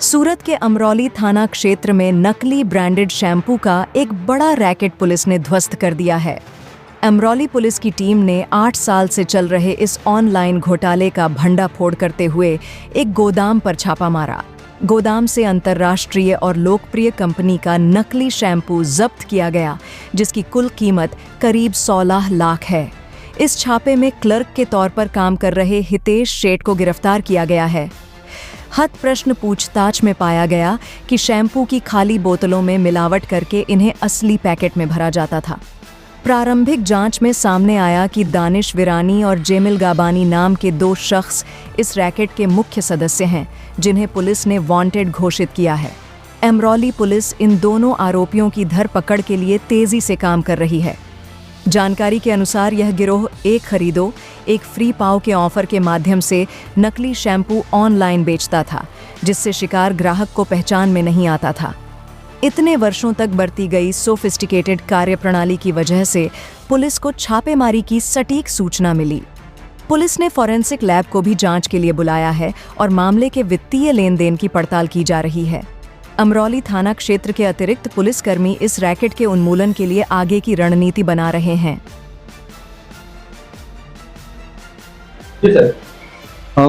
सूरत के अमरौली थाना क्षेत्र में नकली ब्रांडेड शैम्पू का एक बड़ा रैकेट पुलिस ने ध्वस्त कर दिया है। अमरौली पुलिस की टीम ने 8 साल से चल रहे इस ऑनलाइन घोटाले का भंडाफोड़ करते हुए एक गोदाम पर छापा मारा। गोदाम से अंतर्राष्ट्रीय और लोकप्रिय कंपनी का नकली शैम्पू जब्त किया गया, जिसकी कुल कीमत करीब 16 लाख है। इस छापे में क्लर्क के तौर पर काम कर रहे हितेश शेठ को गिरफ्तार किया गया है। हद प्रश्न पूछताछ में पाया गया कि शैम्पू की खाली बोतलों में मिलावट करके इन्हें असली पैकेट में भरा जाता था। प्रारंभिक जांच में सामने आया कि दानिश विरानी और जेमिल गाबानी नाम के 2 शख्स इस रैकेट के मुख्य सदस्य हैं, जिन्हें पुलिस ने वांटेड घोषित किया है। अमरौली पुलिस इन दोनों आरोपियों की धरपकड़ के लिए तेजी से काम कर रही है। जानकारी के अनुसार यह गिरोह एक खरीदो एक फ्री पाओ के ऑफर के माध्यम से नकली शैम्पू ऑनलाइन बेचता था, जिससे शिकार ग्राहक को पहचान में नहीं आता था। इतने वर्षों तक बरती गई सोफिस्टिकेटेड कार्यप्रणाली की वजह से पुलिस को छापेमारी की सटीक सूचना मिली। पुलिस ने फॉरेंसिक लैब को भी जांच के लिए बुलाया है और मामले के वित्तीय लेन देन की पड़ताल की जा रही है। अमरौली थाना क्षेत्र के अतिरिक्त पुलिसकर्मी इस रैकेट के उन्मूलन के लिए आगे की रणनीति बना रहे हैं।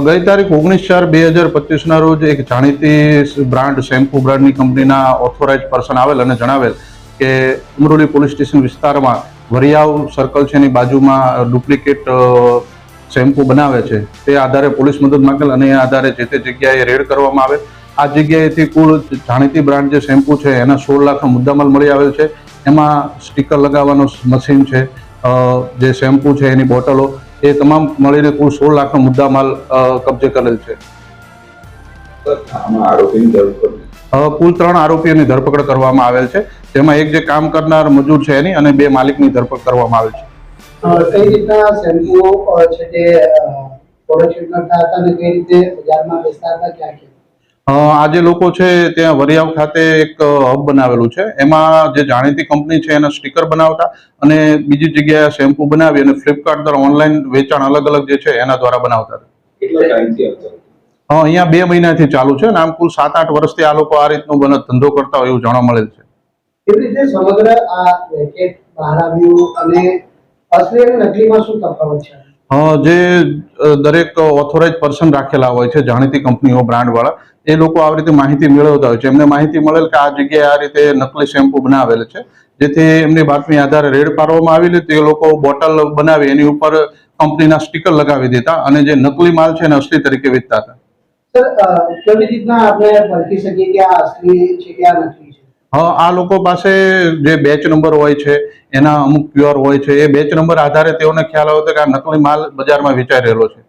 गई तारीख 19/4/2025 ना रोज एक जाણીતી બ્રાન્ડ શેમ્પુ બ્રાન્ડની કંપનીના ઓથોરાઇઝ પર્સન આવેલ અને જણાવેલ કે અમરોલી પોલીસ સ્ટેશન વિસ્તારમાં વરિયાવ સર્કલ છે એની બાજુમાં ડુપ્લિકેટ શેમ્પુ બનાવે છે। તે આધારે પોલીસ મદદ માંગેલ અને એ આધારે જે તે જગ્યાએ રેડ કરવામાં આવેલ। આ જગ્યાએથી કુલ જાણીતી બ્રાન્ડ જે શેમ્પુ છે એના 16 લાખનો મુદ્દામાલ મળી આવેલ છે। એમાં સ્ટીકર લગાવવાનો મશીન છે, જે શેમ્પુ છે એની બોટલો, એ તમામ મળીને કુલ 16 લાખનો મુદ્દામાલ કબજે કરેલ છે। કુલ 3 આરોપીઓની ધરપકડ કરવામાં આવેલ છે, જેમાં એક જે કામ કરનાર મજૂર છે એની અને 2 માલિકની ધરપકડ કરવામાં આવેલ છે। કઈ રીતના શેમ્પૂ છે તે પ્રોડક્શન કરતા હતા અને કઈ રીતે બજારમાં વેચતા હતા, ક્યાં ક્યાં? આ જે લોકો છે ત્યાં વરિયાવ ખાતે એક હબ બનાવેલું છે, એમાં જે જાણીતી કંપની છે એના સ્ટીકર બનાવતા અને બીજી જગ્યાએ શેમ્પુ બનાવી અને ફ્લિપકાર્ટ દ્વારા ઓનલાઈન વેચાણ અલગ અલગ જે છે એના દ્વારા બનાવતા હતા। કેટલા ટાઈમથી આવતા? અહીંયા 2 મહિનાથી ચાલુ છે અને આમ કુલ 7-8 વર્ષથી આ લોકો આ રીતનો ધંધો કરતા હોય એવું જાણવા મળેલ છે। કેવી રીતે સમગ્ર આ રેકેટ બહાર આવ્યું અને અસલી અને નકલીમાં શું તફાવત છે? જે દરેક ઓથોરાઇઝ પર્સન રાખેલા હોય છે જાણીતી કંપનીઓ બ્રાન્ડ વાળા, એ લોકો આવી રીતે માહિતી મેળવતા હોય છે। એમને માહિતી મળેલ કે આ જગ્યાએ આ રીતે નકલી શેમ્પુ બનાવેલ છે, જેથી એમની બાતમી આધારે રેડ પાડવામાં આવેલી। તે લોકો બોટલ બનાવી એની ઉપર કંપનીના સ્ટીકર લગાવી દેતા અને જે નકલી માલ છે એને અસલી તરીકે વેચતા હતા। સર, કેવી રીતના આપણે પરખી શકીએ કે આ અસલી છે કે આ નકલી છે? આ લોકો પાસે જે બેચ નંબર હોય છે એના અમુક QR હોય છે, એ બેચ નંબર આધારે તેઓને ખ્યાલ આવે કે આ નકલી માલ બજારમાં વેચાઈ રહેલો છે।